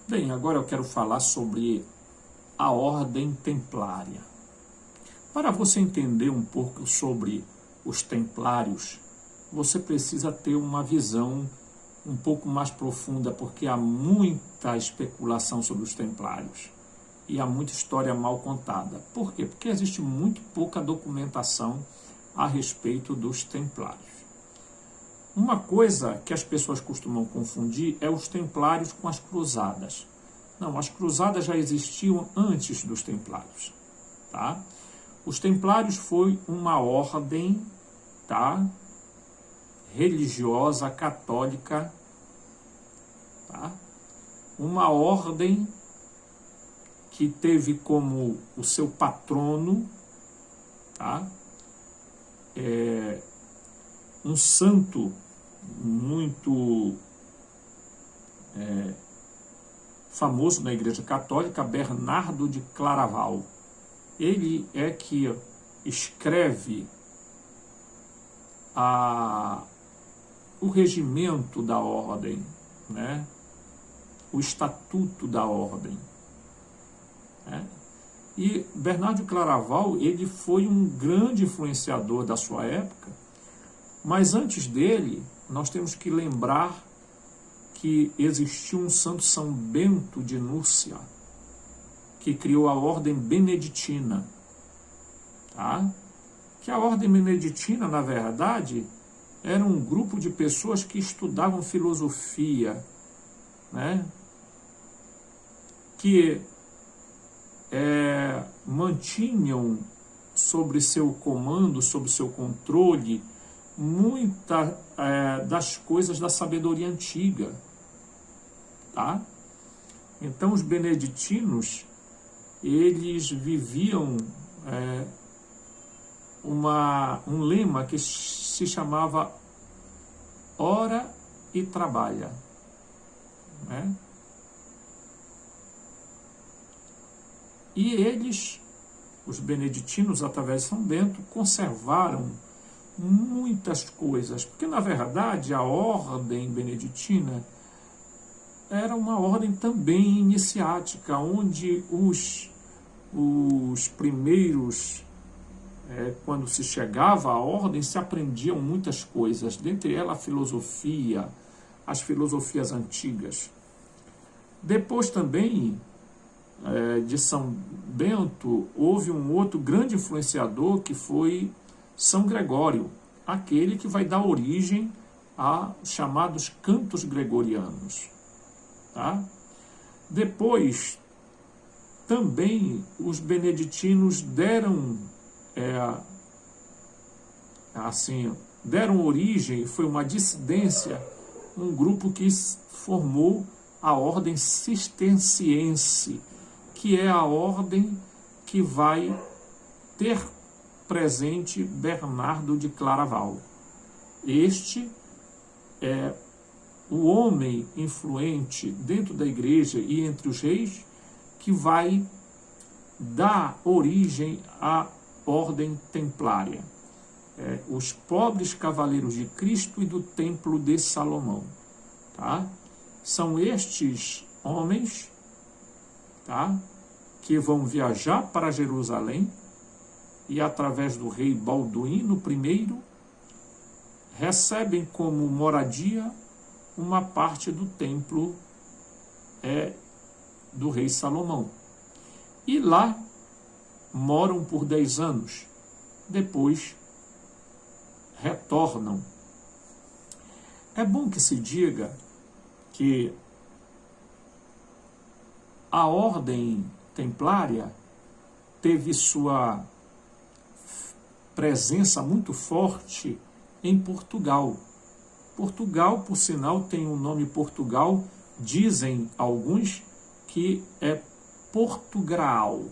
Bem, agora eu quero falar sobre a Ordem Templária. Para você entender um pouco sobre os Templários, você precisa ter uma visão um pouco mais profunda, porque há muita especulação sobre os Templários e há muita história mal contada. Por quê? Porque existe muito pouca documentação a respeito dos Templários. Uma coisa que as pessoas costumam confundir é os Templários com as Cruzadas. Não, as Cruzadas já existiam antes dos Templários, tá? Os Templários foi uma ordem, tá, religiosa católica, tá? Uma ordem que teve como o seu patrono, tá, um santo muito famoso na Igreja Católica, Bernardo de Claraval. Ele é que escreve o regimento da ordem, né? O estatuto da ordem, né? E Bernardo de Claraval, ele foi um grande influenciador da sua época, mas antes dele, nós temos que lembrar que existiu um santo São Bento de Núrcia, que criou a ordem beneditina, tá? Que a ordem beneditina, na verdade, era um grupo de pessoas que estudavam filosofia, né? Que mantinham sobre seu comando, sob seu controle, muitas das coisas da sabedoria antiga, tá? Então os beneditinos, eles viviam um lema que se chamava ora e trabalha, né? E eles, os beneditinos, através de São Bento, conservaram muitas coisas, porque na verdade a ordem beneditina era uma ordem também iniciática, onde os primeiros, quando se chegava à ordem, se aprendiam muitas coisas, dentre elas a filosofia, as filosofias antigas. Depois também de São Bento, houve um outro grande influenciador que foi São Gregório, aquele que vai dar origem a chamados cantos gregorianos, tá? Depois, também os beneditinos deram origem, foi uma dissidência, um grupo que formou a ordem cisterciense, que é a ordem que vai ter presente Bernardo de Claraval. Este é o homem influente dentro da igreja e entre os reis que vai dar origem à ordem templária. Os pobres cavaleiros de Cristo e do Templo de Salomão, tá? São estes homens, tá, que vão viajar para Jerusalém e, através do rei Balduíno I, recebem como moradia uma parte do templo do rei Salomão. E lá moram por 10 anos. Depois retornam. É bom que se diga que a ordem templária teve sua presença muito forte em Portugal. Portugal, por sinal, tem o nome Portugal, dizem alguns que é Portugal,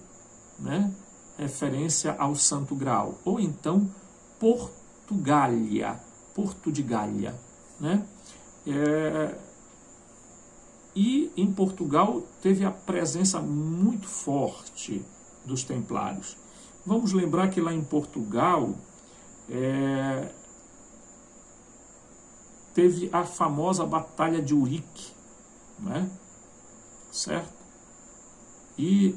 né? Referência ao Santo Graal, ou então Portugália, Porto de Galha, né? E em Portugal teve a presença muito forte dos templários. Vamos lembrar que lá em Portugal teve a famosa Batalha de Urique, né? certo? E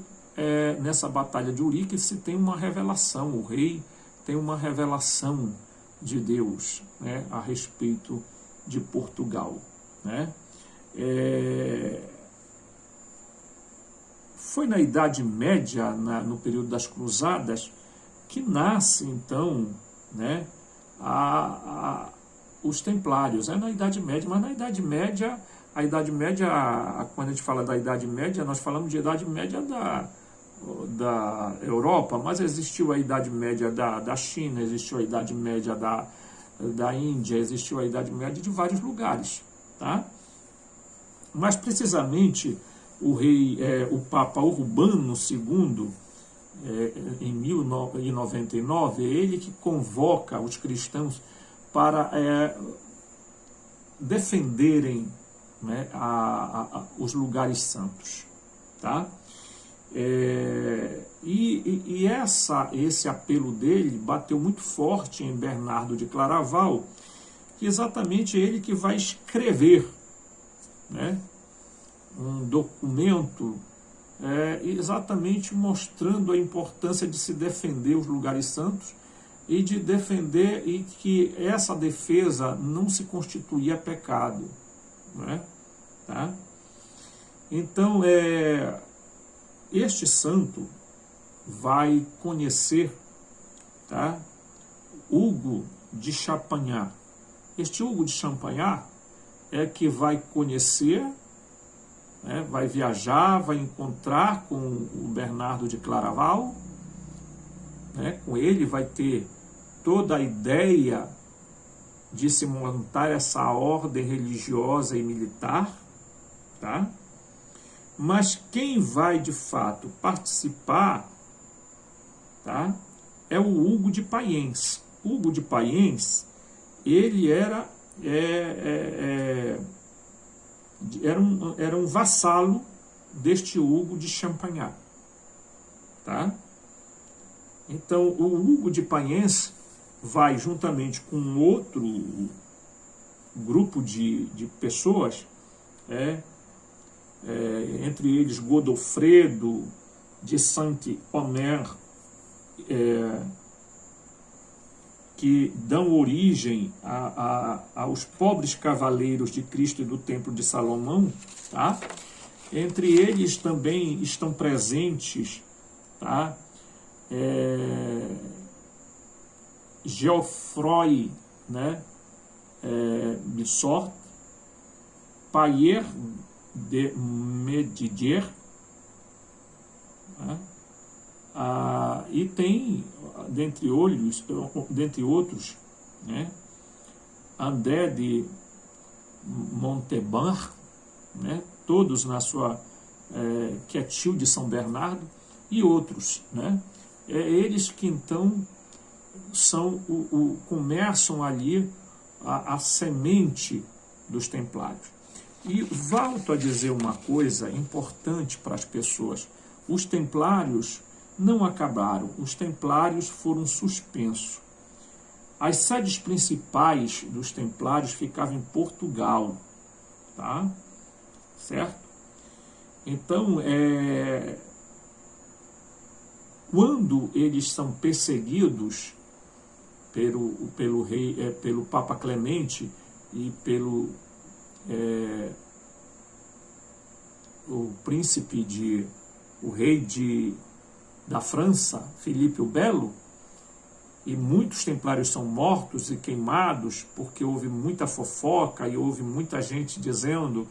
nessa batalha de Uri que se tem uma revelação, o rei tem uma revelação de Deus, né, a respeito de Portugal, né? Foi na Idade Média, no período das Cruzadas, que nasce então, né, os Templários. É na Idade Média, mas na Idade Média, quando a gente fala da Idade Média, nós falamos de Idade Média da Europa, mas existiu a Idade Média da China, existiu a Idade Média da Índia, existiu a Idade Média de vários lugares, tá? Mas precisamente o Papa Urbano II, em 1099, é ele que convoca os cristãos para defenderem, né, os lugares santos, tá? Esse apelo dele bateu muito forte em Bernardo de Claraval, que exatamente ele que vai escrever, né, um documento exatamente mostrando a importância de se defender os lugares santos e de defender, e que essa defesa não se constituía pecado, né? Tá? Então, este santo vai conhecer, tá, Hugo de Champagnat. Este Hugo de Champagnat é que vai conhecer, né, vai viajar, vai encontrar com o Bernardo de Claraval, né, com ele vai ter toda a ideia de se montar essa ordem religiosa e militar, tá? Mas quem vai de fato participar, tá, é o Hugo de Payens. Hugo de Payens, ele era um vassalo deste Hugo de Champagnat, tá? Então, o Hugo de Payens vai, juntamente com outro grupo de pessoas, entre eles Godofredo de Saint-Omer, que dão origem aos pobres cavaleiros de Cristo e do Templo de Salomão, tá? Entre eles também estão presentes, tá, Geoffroy, né, Bissort, Payer de Medidier, né? E tem, dentre outros, né, André de Montauban, né, todos na sua, que é tio de São Bernardo, e outros, né? Eles que então começam ali a semente dos templários. E volto a dizer uma coisa importante para as pessoas: os templários não acabaram, os templários foram suspensos. As sedes principais dos templários ficavam em Portugal, tá? Certo? Então, quando eles são perseguidos pelo rei, pelo Papa Clemente e pelo o rei da França, Filipe o Belo, e muitos templários são mortos e queimados porque houve muita fofoca e houve muita gente dizendo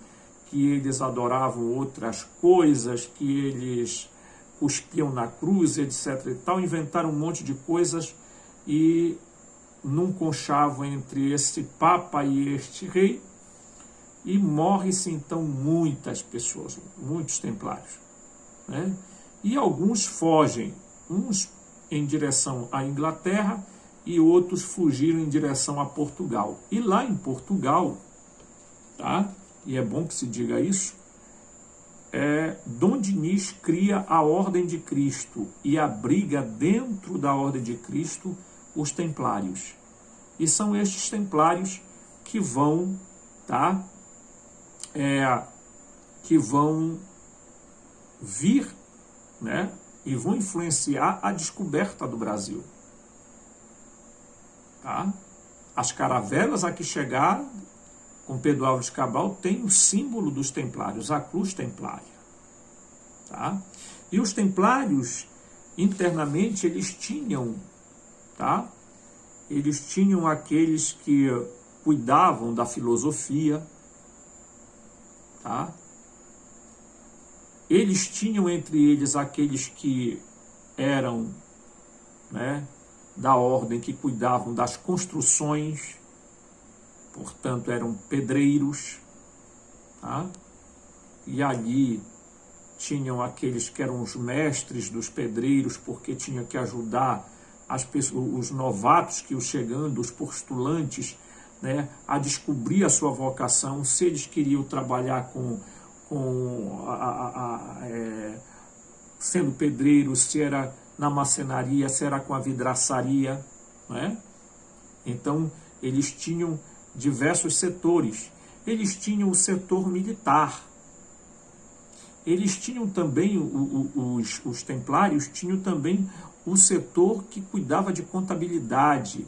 que eles adoravam outras coisas, que eles cuspiam na cruz, etc. e tal, inventaram um monte de coisas e num conchavo entre esse Papa e este rei, e morre-se então muitas pessoas, muitos templários, né? E alguns fogem, uns em direção à Inglaterra e outros fugiram em direção a Portugal. E lá em Portugal, tá? E é bom que se diga isso, Dom Dinis cria a Ordem de Cristo e abriga dentro da Ordem de Cristo os templários. E são estes templários que vão, tá? Que vão vir, né, e vão influenciar a descoberta do Brasil. Tá? As caravelas a que chegaram com Pedro Álvares Cabral tem o símbolo dos templários, a cruz templária. Tá? E os templários, internamente, eles tinham, tá? Eles tinham aqueles que cuidavam da filosofia, tá? Eles tinham entre eles aqueles que eram, né, da ordem, que cuidavam das construções, portanto eram pedreiros, tá? E ali tinham aqueles que eram os mestres dos pedreiros, porque tinham que ajudar as pessoas, os novatos que iam chegando, os postulantes, né, a descobrir a sua vocação, se eles queriam trabalhar sendo pedreiro, se era na marcenaria, se era com a vidraçaria, né? Então, eles tinham diversos setores. Eles tinham o setor militar. Eles tinham também, os templários tinham também o setor que cuidava de contabilidade.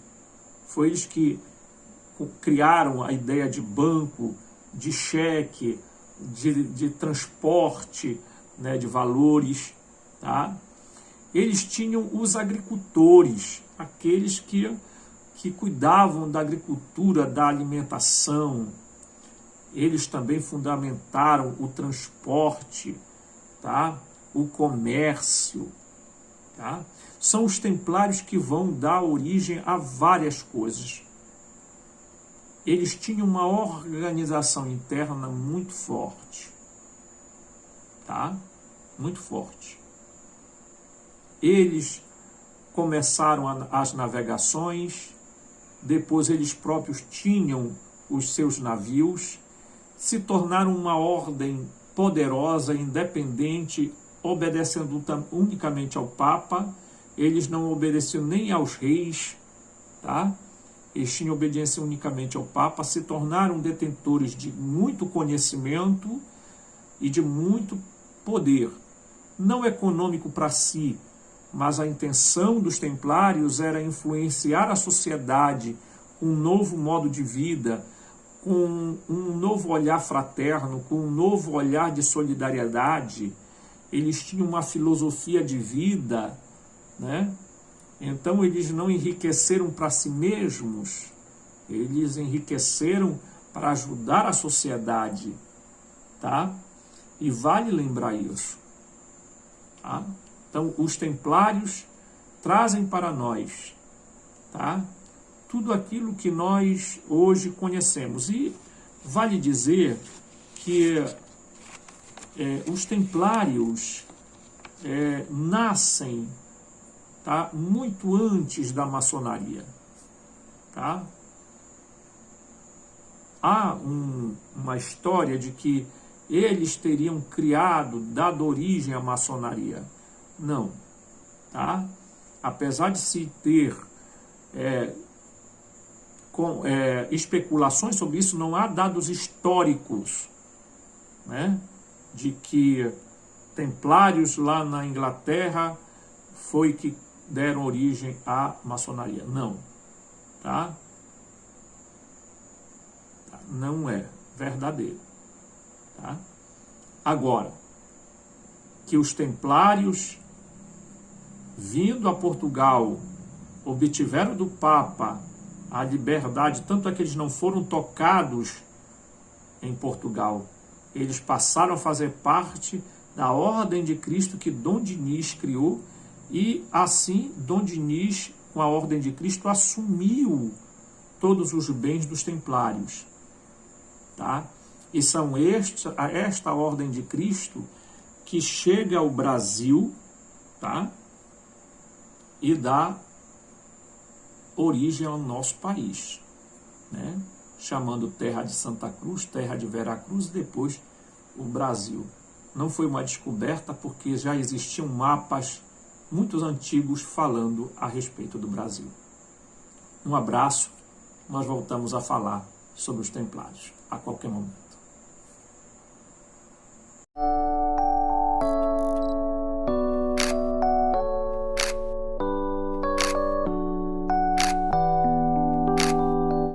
Foi eles que criaram a ideia de banco, de cheque, de transporte, né, de valores. Tá? Eles tinham os agricultores, aqueles que cuidavam da agricultura, da alimentação. Eles também fundamentaram o transporte, tá? O comércio. Tá? São os templários que vão dar origem a várias coisas. Eles tinham uma organização interna muito forte. Tá? Muito forte. Eles começaram as navegações, depois eles próprios tinham os seus navios, se tornaram uma ordem poderosa, independente, obedecendo unicamente ao Papa. Eles não obedeciam nem aos reis, tá? Eles tinham obediência unicamente ao Papa, se tornaram detentores de muito conhecimento e de muito poder, não econômico para si, mas a intenção dos templários era influenciar a sociedade com um novo modo de vida, com um novo olhar fraterno, com um novo olhar de solidariedade. Eles tinham uma filosofia de vida, né? Então eles não enriqueceram para si mesmos, eles enriqueceram para ajudar a sociedade, tá? E vale lembrar isso, tá? Então os templários trazem para nós, tá, tudo aquilo que nós hoje conhecemos. E vale dizer que os templários nascem, tá, muito antes da maçonaria. Tá? Há uma história de que eles teriam dado origem à maçonaria. Não. Tá? Apesar de se ter especulações sobre isso, não há dados históricos, né, de que templários lá na Inglaterra foi que deram origem à maçonaria. Não. Tá? Não é verdadeiro. Tá? Agora, que os templários, vindo a Portugal, obtiveram do Papa a liberdade, tanto é que eles não foram tocados em Portugal. Eles passaram a fazer parte da Ordem de Cristo que Dom Dinis criou, e assim Dom Dinis, com a Ordem de Cristo, assumiu todos os bens dos templários. Tá? E são esta Ordem de Cristo que chega ao Brasil, tá, e dá origem ao nosso país, né, chamando terra de Santa Cruz, terra de Veracruz e depois o Brasil. Não foi uma descoberta, porque já existiam mapas muito antigos falando a respeito do Brasil. Um abraço, nós voltamos a falar sobre os templários a qualquer momento.